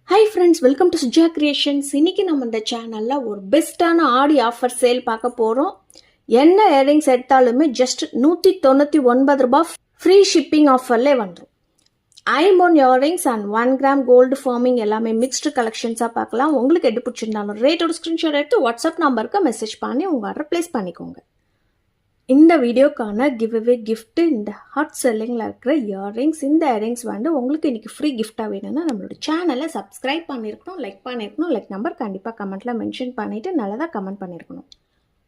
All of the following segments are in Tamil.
Hi friends, welcome to Suja Creations. இன்னைக்கு நம்ம இந்த சேனல்ல ஒரு பெஸ்டான ஆடி ஆஃபர் சேல் பார்க்க போறோம். என்ன இயரிங்ஸ் எடுத்தாலுமே ஜஸ்ட் 199 ரூபாய் ஃப்ரீ ஷிப்பிங் ஆஃபர்ல வந்துரும். ஐம்போன் earrings and 1 gram gold forming எல்லாமே மிக்ஸ்டு கலெக்ஷன்ஸா பார்க்கலாம். உங்களுக்கு எது பிடிச்சிருந்தாலும் ரேட்டோட ஸ்கிரீன்ஷாட் எடுத்து வாட்ஸ்அப் நம்பருக்கு மெசேஜ் பண்ணி உங்க ஆர்டர் பிளேஸ் பண்ணிக்கோங்க. இந்த வீடியோக்கான கிவ்அவே கிஃப்ட் இந்த ஹாட் செல்லிங்கில் இருக்கிற இயரிங்ஸ். இந்த இயரிங்ஸ் வந்து உங்களுக்கு இன்னைக்கு ஃப்ரீ கிஃப்டாக வேணும்னா நம்மளோட சேனலை சப்ஸ்கிரைப் பண்ணியிருக்கணும், லைக் பண்ணியிருக்கணும். லைக் நம்பர் கண்டிப்பாக கமெண்ட்டில் மென்ஷன் பண்ணிவிட்டு நல்லதாக கமெண்ட் பண்ணியிருக்கணும்.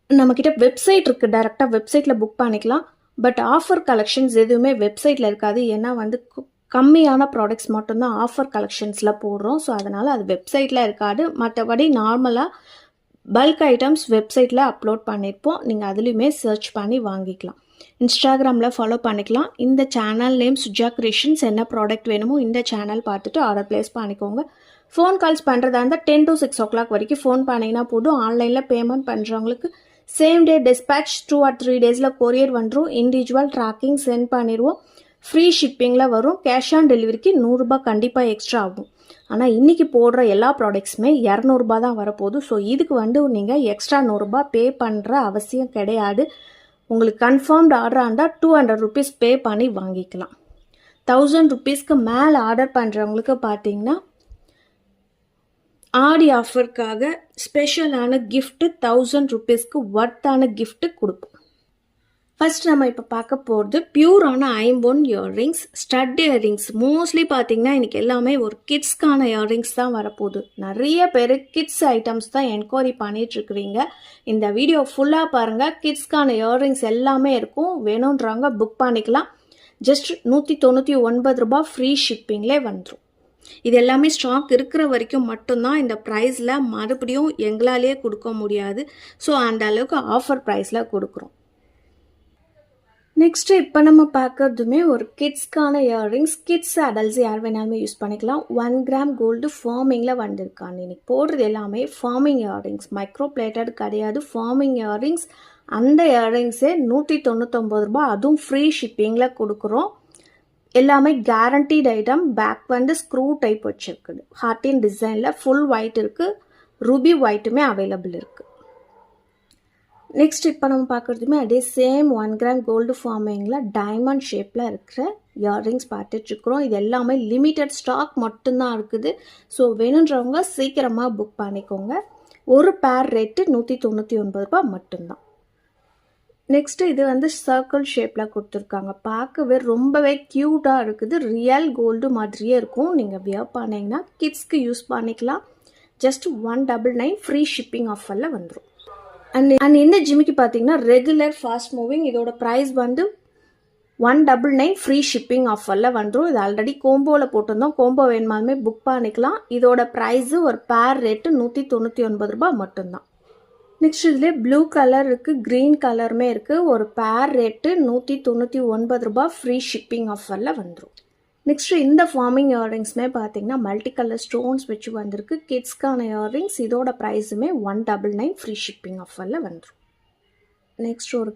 நம்மக்கிட்ட வெப்சைட் இருக்குது, டேரெக்டாக வெப்சைட்டில் புக் பண்ணிக்கலாம். பட் ஆஃபர் கலெக்ஷன்ஸ் எதுவுமே வெப்சைட்டில் இருக்காது. ஏன்னா வந்து கம்மியான ப்ராடக்ட்ஸ் மட்டும்தான் ஆஃபர் கலெக்ஷன்ஸில் போடுறோம். ஸோ அதனால் அது வெப்சைட்டில் இருக்காது. மற்றபடி நார்மலாக பல்க் ஐட்டம்ஸ் வெப்சைட்டில் அப்லோட் பண்ணியிருப்போம். நீங்கள் அதுலேயுமே சர்ச் பண்ணி வாங்கிக்கலாம். இன்ஸ்டாகிராமில் ஃபாலோ பண்ணிக்கலாம். இந்த சேனல் நேம் சுஜா கிரியேஷன்ஸ். என்ன ப்ராடக்ட் வேணுமோ இந்த சேனல் பார்த்துட்டு ஆர்டர் பிளேஸ் பண்ணிக்கோங்க. ஃபோன் கால்ஸ் பண்ணுறதா இருந்தால் 10 to 6 o'clock வரைக்கும் ஃபோன் பண்ணிங்கன்னா போதும். ஆன்லைனில் பேமெண்ட் பண்ணுறவங்களுக்கு same day dispatch 2 or 3 days courier வந்துடும். இண்டிவிஜுவல் ட்ராக்கிங் சென்ட் பண்ணிடுவோம். ஃப்ரீ ஷிப்பிங்கில் வரும். கேஷ் ஆன் டெலிவரிக்கு 100 ரூபாய் கண்டிப்பாக எக்ஸ்ட்ரா ஆகும். ஆனால் இன்றைக்கி போடுற எல்லா ப்ராடக்ட்ஸுமே 200 ரூபாய் தான் வரப்போகுது. ஸோ இதுக்கு வந்து நீங்கள் எக்ஸ்ட்ரா 100 ரூபாய் பே பண்ணுற அவசியம் கிடையாது. உங்களுக்கு கன்ஃபார்ம்டு ஆர்டராக இருந்தால் 200 rupees பே பண்ணி வாங்கிக்கலாம். 1000 rupeesக்கு மேலே ஆர்டர் பண்ணுறவங்களுக்கு பார்த்தீங்கன்னா ஆடி ஆஃபருக்காக ஸ்பெஷலான கிஃப்ட்டு 1000 rupeesக்கு ஒர்த்தான கிஃப்ட்டு கொடுப்போம். ஃபர்ஸ்ட் நம்ம இப்போ பார்க்க போகிறது பியூரான ஐம்போன் இயரிங்ஸ், ஸ்டட் இயரிங்ஸ். மோஸ்ட்லி பார்த்தீங்கன்னா இன்றைக்கி எல்லாமே ஒரு கிட்ஸ்க்கான இயரிங்ஸ் தான் வரப்போகுது. நிறைய பேர் கிட்ஸ் ஐட்டம்ஸ் தான் என்கொயரி பண்ணிகிட்ருக்குறீங்க. இந்த வீடியோ ஃபுல்லாக பாருங்கள். கிட்ஸ்க்கான இயரிங்ஸ் எல்லாமே இருக்கும். வேணுன்றவங்க புக் பண்ணிக்கலாம். ஜஸ்ட் 199 ரூபாய் ஃப்ரீ ஷிப்பிங்லே வந்துடும். இது எல்லாமே ஸ்டாக் இருக்கிற வரைக்கும் மட்டும்தான் இந்த ப்ரைஸில், மறுபடியும் எங்களாலேயே கொடுக்க முடியாது. ஸோ அந்த அளவுக்கு ஆஃபர் ப்ரைஸில் கொடுக்குறோம். நெக்ஸ்ட்டு இப்போ நம்ம பார்க்கறதுமே ஒரு கிட்ஸ்க்கான இயரிங்ஸ். கிட்ஸ் அடல்ட்ஸ் யார் வேணாலுமே யூஸ் பண்ணிக்கலாம். 1 கிராம் கோல்டு ஃபார்மிங்கில் வந்திருக்காங்க. இன்னைக்கு போடுறது எல்லாமே ஃபார்மிங் இயரிங்ஸ், மைக்ரோ பிளேட்டட் கிடையாது. Farming earrings. அந்த இயரிங்ஸே 199 ரூபாய், அதுவும் ஃப்ரீ ஷிப்பிங்கில் கொடுக்குறோம். எல்லாமே கேரண்டீட் ஐட்டம். பேக் வந்து ஸ்க்ரூ டைப் வச்சுருக்குது. ஹார்டின் டிசைனில் ஃபுல் ஒயிட் இருக்குது. ரூபி ஒயிட்டுமே அவைலபிள் இருக்குது. நெக்ஸ்ட் இப்போ நம்ம பார்க்குறதுமே அதே சேம் 1 கிராம் கோல்டு ஃபார்மிங்கில் டைமண்ட் ஷேப்பில் இருக்கிற இயரிங்ஸ் பார்த்துட்ருக்குறோம். இது எல்லாமே லிமிட்டட் ஸ்டாக் மட்டும்தான் இருக்குது. ஸோ வேணுன்றவங்க சீக்கிரமாக புக் பண்ணிக்கோங்க. ஒரு பேர் ரேட்டு 199 ரூபாய் மட்டும்தான். நெக்ஸ்ட்டு இது வந்து சர்க்கிள் ஷேப்பில் கொடுத்துருக்காங்க. பார்க்கவே ரொம்பவே க்யூட்டாக இருக்குது. ரியல் கோல்டு மாதிரியே இருக்கும். நீங்கள் வியர் பண்ணிங்கன்னா கிட்ஸ்க்கு யூஸ் பண்ணிக்கலாம். ஜஸ்ட் 199 ஃப்ரீ ஷிப்பிங் ஆஃபரில் வந்துடும். அண்ட் இந்த ஜிமிக்கு பார்த்தீங்கன்னா ரெகுலர் ஃபாஸ்ட் மூவிங். இதோட ப்ரைஸ் வந்து 199 ஃப்ரீ ஷிப்பிங் ஆஃபரில் வந்துடும். இது ஆல்ரெடி கோம்போவில் போட்டிருந்தோம். கோம்போ வேணுமாலுமே புக் பண்ணிக்கலாம். இதோட ப்ரைஸு ஒரு பேர் ரேட்டு 199 ரூபாய் மட்டும்தான். நெக்ஸ்ட் இதிலே ப்ளூ கலர் இருக்குது, க்ரீன் கலருமே இருக்குது. ஒரு பேர் ரேட்டு 199 ரூபாய் ஃப்ரீ ஷிப்பிங் ஆஃபரில் வந்துடும். நெக்ஸ்ட்டு இந்த ஃபார்மிங் இயரிங்ஸ்மே பார்த்தீங்கன்னா மல்டி கலர் ஸ்டோன்ஸ் வச்சு வந்திருக்கு. கிட்ஸ்க்கான இயரிங்ஸ். இதோட ப்ரைஸுமே 199 ஃப்ரீ ஷிப்பிங் ஆஃபரில் வந்துடும். நெக்ஸ்ட் ஒரு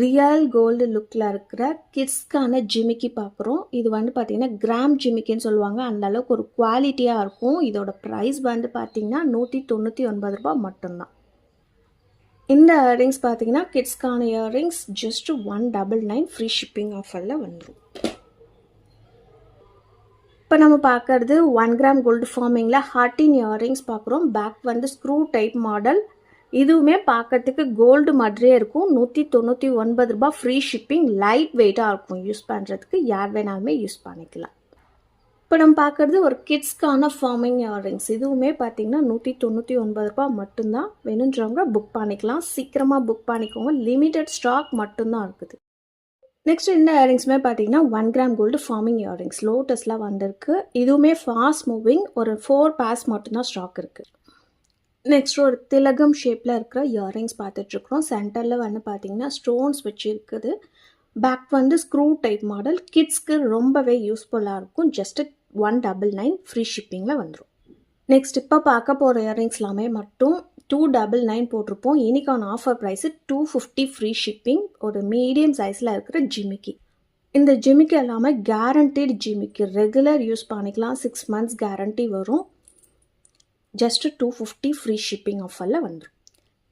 ரியல் கோல்டு லுக்கில் இருக்கிற கிட்ஸ்க்கான ஜிமிக்கி பார்க்குறோம். இது வந்து பார்த்தீங்கன்னா கிராம் ஜிமிக்கின்னு சொல்லுவாங்க. அந்த அளவுக்கு ஒரு குவாலிட்டியாக இருக்கும். இதோட ப்ரைஸ் வந்து பார்த்தீங்கன்னா 199 ரூபாய் மட்டும்தான். இந்த இயரிங்ஸ் பார்த்தீங்கன்னா கிட்ஸ்க்கான இயரிங்ஸ் ஜஸ்ட் 199 ஃப்ரீ ஷிப்பிங் ஆஃபரில் வந்துடும். இப்போ நம்ம பார்க்கறது 1 கிராம் கோல்டு ஃபார்மிங்கில் ஹார்டின் இயரிங்ஸ் பார்க்குறோம். பேக் வந்து ஸ்க்ரூ டைப் மாடல். இதுவுமே பார்க்கறதுக்கு கோல்டு மாதிரியே இருக்கும். 199 ரூபாய் ஃப்ரீ ஷிப்பிங். லைட் வெயிட்டாக இருக்கும். யூஸ் பண்ணுறதுக்கு யார் வேணாலுமே யூஸ் பண்ணிக்கலாம். இப்போ நம்ம பார்க்குறது ஒரு கிட்ஸ்க்கான ஃபார்மிங் இயரிங்ஸ். இதுவுமே பார்த்தீங்கன்னா 199 ரூபாய் மட்டும்தான். வேணுன்றவங்க புக் பண்ணிக்கலாம். சீக்கிரமாக புக் பண்ணிக்கோங்க. லிமிட்டட் ஸ்டாக் மட்டும்தான் இருக்குது. நெக்ஸ்ட் இந்த இயரிங்ஸுமே பார்த்தீங்கன்னா 1 கிராம் கோல்டு ஃபார்மிங் இயரிங்ஸ். லோட்டஸ்லாம் வந்திருக்கு. இதுவுமே ஃபாஸ்ட் மூவிங். ஒரு 4 பேர்ஸ் மட்டும்தான் ஸ்டாக் இருக்குது. நெக்ஸ்ட் ஒரு திலகம் ஷேப்பில் இருக்கிற இயரிங்ஸ் பார்த்துட்ருக்குறோம். சென்டரில் வந்து பார்த்தீங்கன்னா ஸ்டோன்ஸ் வச்சு இருக்குது. பேக் வந்து ஸ்க்ரூ டைப் மாடல். கிட்ஸ்க்கு ரொம்பவே யூஸ்ஃபுல்லாக இருக்கும். ஜஸ்ட்டு 199 ஃப்ரீ ஷிப்பிங்கில் வந்துடும். நெக்ஸ்ட் இப்போ பார்க்க போகிற இயரிங்ஸ் எல்லாமே மட்டும் 299 போட்டிருப்போம். இன்னைக்கான ஆஃபர் ப்ரைஸு 250 ஃப்ரீ ஷிப்பிங். ஒரு மீடியம் சைஸில் இருக்கிற ஜிமிக்கி. இந்த ஜிமிக்கி எல்லாமே கேரண்டீடு ஜிமிக்கி, ரெகுலர் யூஸ் பண்ணிக்கலாம். 6 months கேரண்டி வரும். ஜஸ்ட் 250 ஃப்ரீ ஷிப்பிங் ஆஃபரில் வந்துடும்.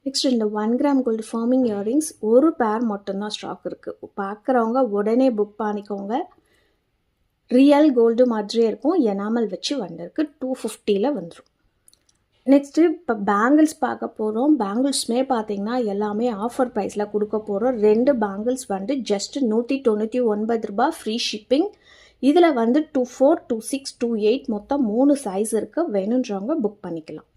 நெக்ஸ்ட் இந்த 1 கிராம் கோல்டு ஃபார்மிங் இயரிங்ஸ் ஒரு பேர் மட்டும்தான் ஸ்டாக் இருக்குது. பார்க்குறவங்க உடனே புக் பண்ணிக்கோங்க. ரியல் கோல்டு மாதிரியே இருக்கும், எனாமல் வச்சு வந்திருக்கு. 250ல் வந்துடும். நெக்ஸ்ட்டு இப்போ பேங்கிள்ஸ் பார்க்க போகிறோம். பேங்கிள்ஸுமே பார்த்தீங்கன்னா எல்லாமே ஆஃபர் ப்ரைஸில் கொடுக்க போகிறோம். 2 பேங்கிள்ஸ் வந்து ஜஸ்ட் 199 ரூபாய் ஃப்ரீ ஷிப்பிங். இதில் வந்து 24, 26, 28 மொத்தம் 3 சைஸ் இருக்குது. வேணுன்றவங்க புக் பண்ணிக்கலாம்.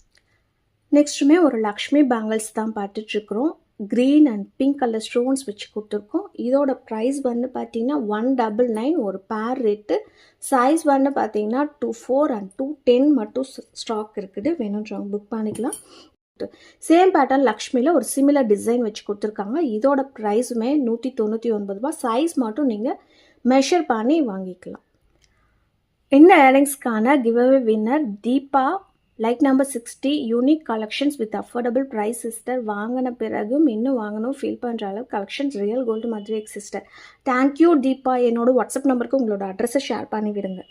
நெக்ஸ்ட்டுமே ஒரு லக்ஷ்மி பேங்கிள்ஸ் தான் பார்த்துட்ருக்குறோம். Green and pink colour stones வச்சு கொடுத்துருக்கோம். இதோட ப்ரைஸ் வந்து பார்த்தீங்கன்னா 199 ஒரு பேர் ரேட்டு. சைஸ் வந்து பார்த்தீங்கன்னா 24 and 210 மட்டும் ஸ்டாக் இருக்குது. வேணுன்றவங்க புக் பண்ணிக்கலாம். சேம் பேட்டர்ன் லக்ஷ்மியில் ஒரு சிமிலர் டிசைன் வச்சு கொடுத்துருக்காங்க. இதோட ப்ரைஸுமே 199 ரூபாய். சைஸ் மட்டும் நீங்கள் மெஷர் பண்ணி வாங்கிக்கலாம். இந்த இயரிங்ஸ்க்கான giveaway winner Deepa, like number 60, unique collections with affordable price sister. வாங்கின பிறகும் இன்னும் வாங்கணும் ஃபீல் பண்ணுற அளவு கலெக்ஷன்ஸ் ரியல் கோல்டு மாதிரி சிஸ்டர். தேங்க்யூ தீபா. என்னோட வாட்ஸ்அப் நம்பருக்கு உங்களோட அட்ரஸை ஷேர் பண்ணி விடுங்க.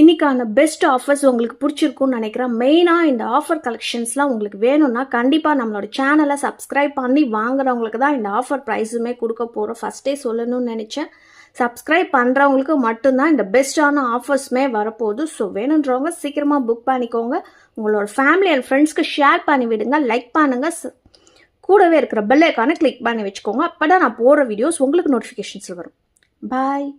இன்றைக்கான பெஸ்ட் ஆஃபர்ஸ் உங்களுக்கு பிடிச்சிருக்குன்னு நினைக்கிறேன். மெயினாக இந்த ஆஃபர் கலெக்ஷன்ஸ்லாம் உங்களுக்கு வேணும்னா கண்டிப்பாக நம்மளோட சேனலை சப்ஸ்கிரைப் பண்ணி வாங்குறவங்களுக்கு தான் இந்த ஆஃபர் ப்ரைஸுமே கொடுக்க போகிறோம். ஃபஸ்ட்டே சொல்லணும்னு நினச்சேன். சப்ஸ்கிரைப் பண்ணுறவங்களுக்கு மட்டும்தான் இந்த பெஸ்ட்டான ஆஃபர்ஸுமே வரப்போகுது. ஸோ வேணுன்றவங்க சீக்கிரமாக புக் பண்ணிக்கோங்க. உங்களோட ஃபேமிலி அண்ட் ஃப்ரெண்ட்ஸ்க்கு ஷேர் பண்ணி விடுங்க. லைக் பண்ணுங்கள். கூடவே இருக்கிற பெல் ஐக்கானை கிளிக் பண்ணி வச்சுக்கோங்க. அப்போ தான் நான் போடுற வீடியோஸ் உங்களுக்கு நோட்டிஃபிகேஷன்ஸில் வரும். பாய்.